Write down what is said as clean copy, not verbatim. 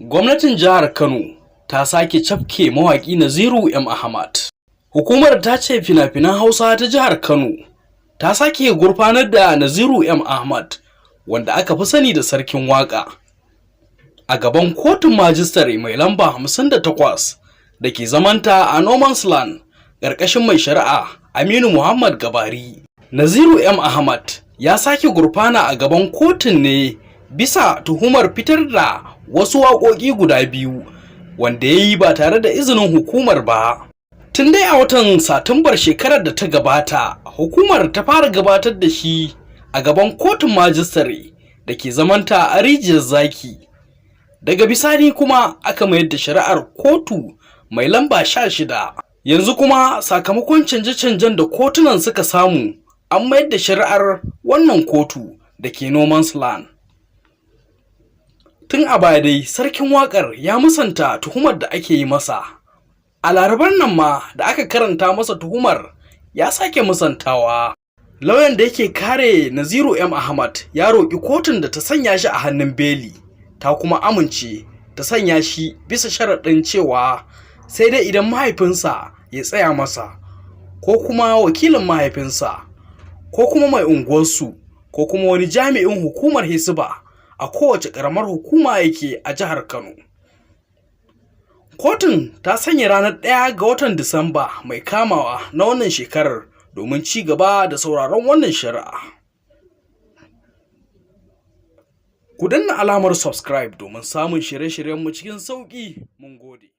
Gwamnatin jihar Kano ta sake cafke mawaƙi Naziru M. Ahmad. Hukumar ta ce fina-finan Hausa ta jihar Kano ta sake gurfanar da Naziru M. Ahmad, wanda aka fi sani da Sarkin Waƙa, a gaban kotun majistare mai lamba 58 da ke zamanta a No Man's Land ƙarƙashin mai shari'a Aminu Muhammad Gabari. Naziru M. Ahmad ya sake gurfana a gaban kotun ne bisa tuhumar fitar da wasu waƙoƙi guda biyu wanda ya yi ba tare da izinin hukumar ba. Tun dai a watan Satumbar shekarar da ta gabata, hukumar ta fara gabatar da shi a gaban kotun majistare da ke zamanta a Rijiyar Zaki. Daga bisani kuma aka mayar da shari'ar kotu mai lamba 16. Yanzu kuma sakamakon canje-canjen da kotunan suka samu, an mayar da shari'ar wannan kotu da ke No Man's Land. Tun a baya dai Sarkin Waƙar ya musanta tuhumar da ake yi masa. A Larabar nan ma da aka karanta masa tuhumar ya sake musantawa. Lauyan da yake kare Naziru M. Ahmad ya roƙi kotun da ta sanya shi a hannun beli, ta kuma amince ta sanya shi bisa sharaɗin cewa sai dai idan mahaifinsa ya tsaya masa, ko kuma wakilin mahaifinsa, ko kuma mai unguwarsu, ko kuma wani jami'in hukumar Hisba a kowace ƙaramar hukuma yake a jihar Kano. Kotun ta sanya ranar 1 ga watan Disamba mai kamawa na wannan shekarar domin ci gaba da sauraron wannan shari'a. Ku danna alamar subscribe domin samun shirye-shiryenmu cikin sauƙi. Mun gode.